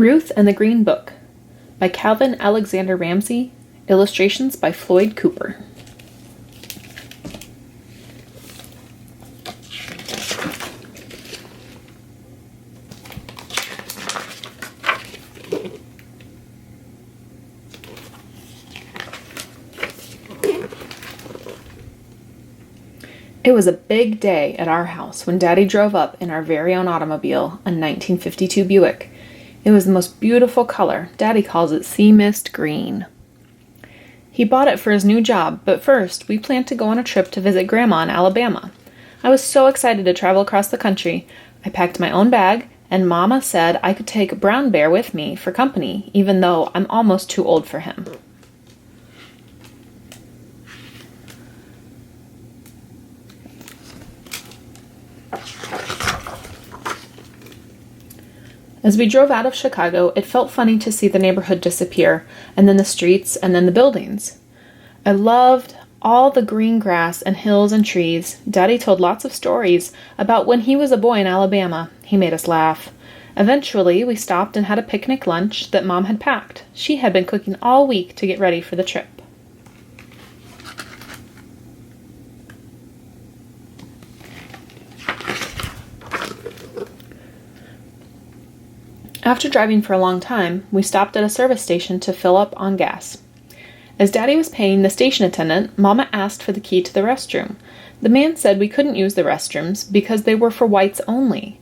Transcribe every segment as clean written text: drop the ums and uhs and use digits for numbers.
Ruth and the Green Book by Calvin Alexander Ramsey, illustrations by Floyd Cooper. It was a big day at our house when Daddy drove up in our very own automobile, a 1952 Buick. It was the most beautiful color. Daddy calls it sea mist green. He bought it for his new job, but first we planned to go on a trip to visit Grandma in Alabama. I was so excited to travel across the country. I packed my own bag, and Mama said I could take Brown Bear with me for company, even though I'm almost too old for him. As we drove out of Chicago, it felt funny to see the neighborhood disappear, and then the streets, and then the buildings. I loved all the green grass and hills and trees. Daddy told lots of stories about when he was a boy in Alabama. He made us laugh. Eventually, we stopped and had a picnic lunch that Mom had packed. She had been cooking all week to get ready for the trip. After driving for a long time, we stopped at a service station to fill up on gas. As Daddy was paying the station attendant, Mama asked for the key to the restroom. The man said we couldn't use the restrooms because they were for whites only.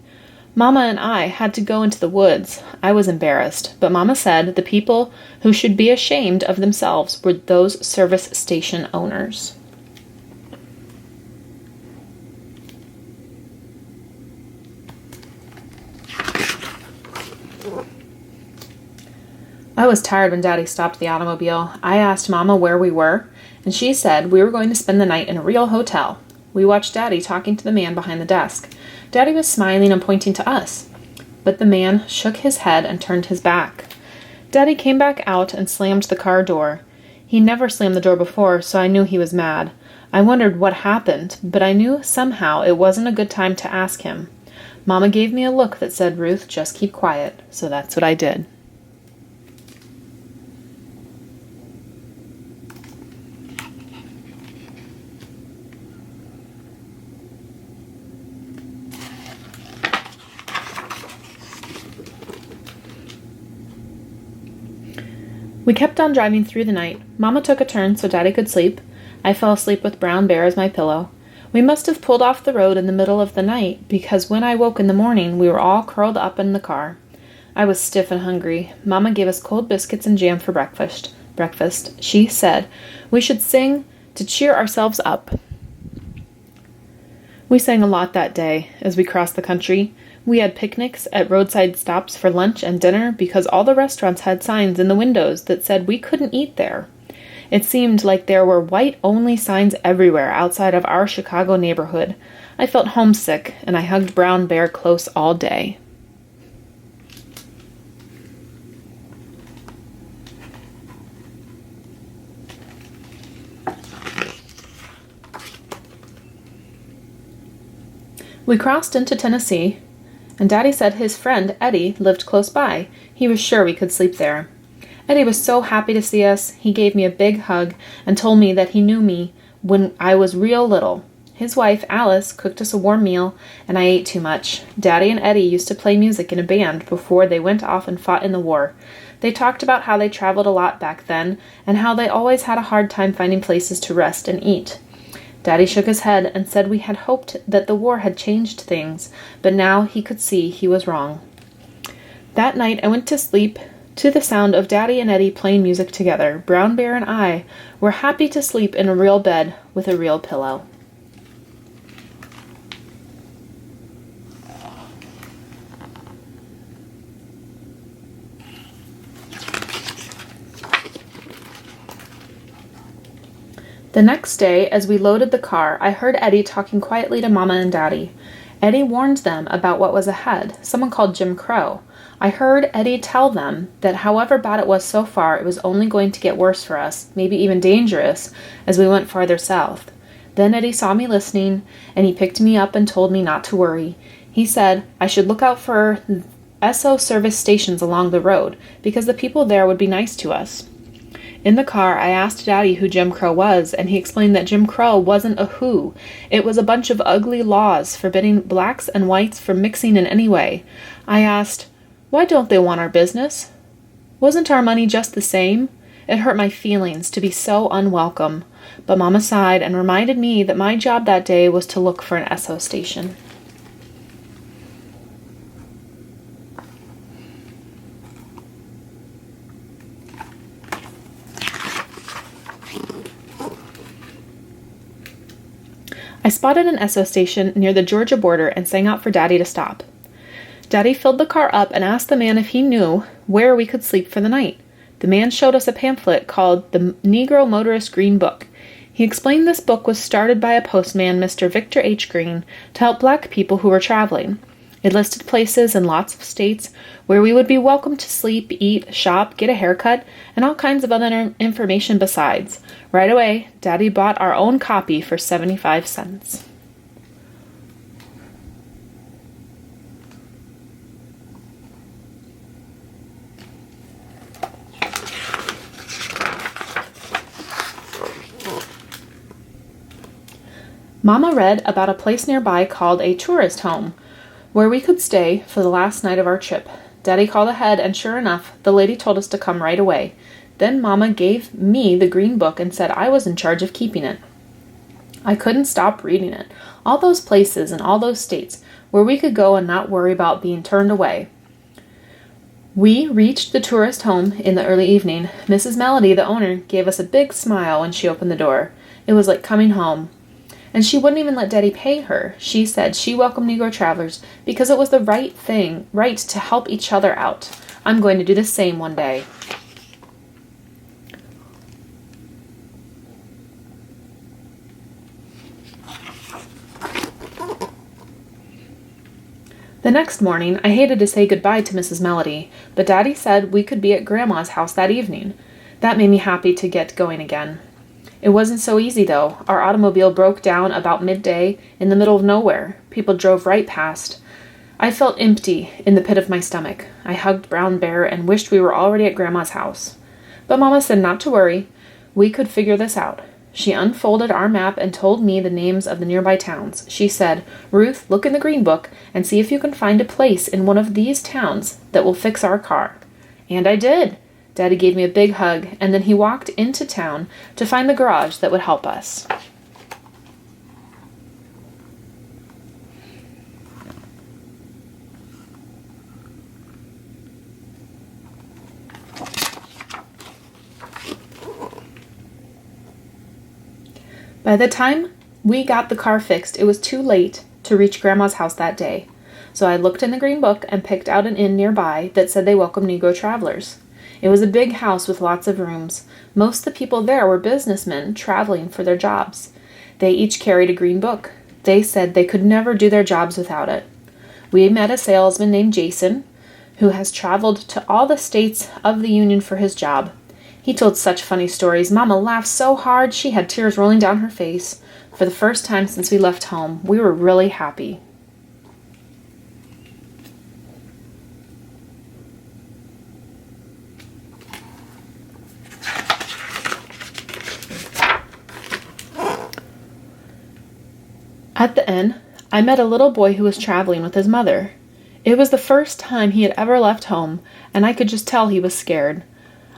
Mama and I had to go into the woods. I was embarrassed, but Mama said the people who should be ashamed of themselves were those service station owners. I was tired when Daddy stopped the automobile. I asked Mama where we were, and she said we were going to spend the night in a real hotel. We watched Daddy talking to the man behind the desk. Daddy was smiling and pointing to us, but the man shook his head and turned his back. Daddy came back out and slammed the car door. He never slammed the door before, so I knew he was mad. I wondered what happened, but I knew somehow it wasn't a good time to ask him. Mama gave me a look that said, "Ruth, just keep quiet," so that's what I did. We kept on driving through the night. Mama took a turn so Daddy could sleep. I fell asleep with Brown Bear as my pillow. We must have pulled off the road in the middle of the night, because when I woke in the morning, we were all curled up in the car. I was stiff and hungry. Mama gave us cold biscuits and jam for breakfast. She said we should sing to cheer ourselves up. We sang a lot that day as we crossed the country. We had picnics at roadside stops for lunch and dinner because all the restaurants had signs in the windows that said we couldn't eat there. It seemed like there were white-only signs everywhere outside of our Chicago neighborhood. I felt homesick, and I hugged Brown Bear close all day. We crossed into Tennessee, and Daddy said his friend Eddie lived close by. He was sure we could sleep there. Eddie was so happy to see us. He gave me a big hug and told me that he knew me when I was real little. His wife, Alice, cooked us a warm meal, and I ate too much. Daddy and Eddie used to play music in a band before they went off and fought in the war. They talked about how they traveled a lot back then and how they always had a hard time finding places to rest and eat. Daddy shook his head and said we had hoped that the war had changed things, but now he could see he was wrong. That night I went to sleep to the sound of Daddy and Eddie playing music together. Brown Bear and I were happy to sleep in a real bed with a real pillow. The next day, as we loaded the car, I heard Eddie talking quietly to Mama and Daddy. Eddie warned them about what was ahead, someone called Jim Crow. I heard Eddie tell them that however bad it was so far, it was only going to get worse for us, maybe even dangerous, as we went farther south. Then Eddie saw me listening, and he picked me up and told me not to worry. He said I should look out for SO service stations along the road because the people there would be nice to us. In the car, I asked Daddy who Jim Crow was, and he explained that Jim Crow wasn't a who. It was a bunch of ugly laws forbidding blacks and whites from mixing in any way. I asked, why don't they want our business? Wasn't our money just the same? It hurt my feelings to be so unwelcome, but Mama sighed and reminded me that my job that day was to look for an SO station. I spotted an SO station near the Georgia border and sang out for Daddy to stop. Daddy filled the car up and asked the man if he knew where we could sleep for the night. The man showed us a pamphlet called the Negro Motorist Green Book. He explained this book was started by a postman, Mr. Victor H. Green, to help black people who were traveling. It listed places in lots of states where we would be welcome to sleep, eat, shop, get a haircut, and all kinds of other information besides. Right away, Daddy bought our own copy for 75 cents. Mama read about a place nearby called a tourist home, where we could stay for the last night of our trip. Daddy called ahead, and sure enough, the lady told us to come right away. Then Mama gave me the green book and said I was in charge of keeping it. I couldn't stop reading it. All those places and all those states where we could go and not worry about being turned away. We reached the tourist home in the early evening. Mrs. Melody, the owner, gave us a big smile when she opened the door. It was like coming home. And she wouldn't even let Daddy pay her. She said she welcomed Negro travelers because it was the right to help each other out. I'm going to do the same one day. The next morning, I hated to say goodbye to Mrs. Melody, but Daddy said we could be at Grandma's house that evening. That made me happy to get going again. It wasn't so easy, though. Our automobile broke down about midday in the middle of nowhere. People drove right past. I felt empty in the pit of my stomach. I hugged Brown Bear and wished we were already at Grandma's house. But Mama said not to worry. We could figure this out. She unfolded our map and told me the names of the nearby towns. She said, Ruth, look in the green book and see if you can find a place in one of these towns that will fix our car. And I did. Daddy gave me a big hug, and then he walked into town to find the garage that would help us. By the time we got the car fixed, it was too late to reach Grandma's house that day. So I looked in the green book and picked out an inn nearby that said they welcomed Negro travelers. It was a big house with lots of rooms. Most of the people there were businessmen traveling for their jobs. They each carried a green book. They said they could never do their jobs without it. We met a salesman named Jason, who has traveled to all the states of the Union for his job. He told such funny stories. Mama laughed so hard she had tears rolling down her face. For the first time since we left home, we were really happy. At the inn, I met a little boy who was traveling with his mother. It was the first time he had ever left home, and I could just tell he was scared.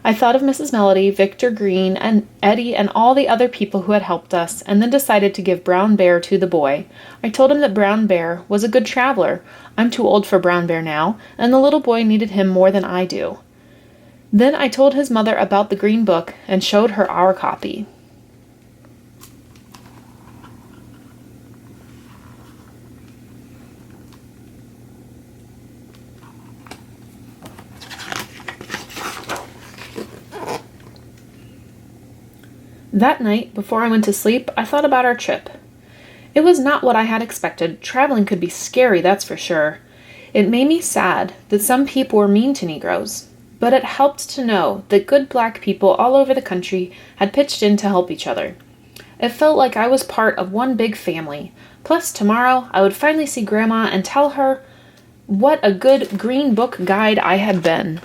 I thought of Mrs. Melody, Victor Green, and Eddie, and all the other people who had helped us, and then decided to give Brown Bear to the boy. I told him that Brown Bear was a good traveler. I'm too old for Brown Bear now, and the little boy needed him more than I do. Then I told his mother about the green book and showed her our copy. That night, before I went to sleep, I thought about our trip. It was not what I had expected. Traveling could be scary, that's for sure. It made me sad that some people were mean to Negroes, but it helped to know that good black people all over the country had pitched in to help each other. It felt like I was part of one big family. Plus, tomorrow, I would finally see Grandma and tell her What a good green book guide I had been.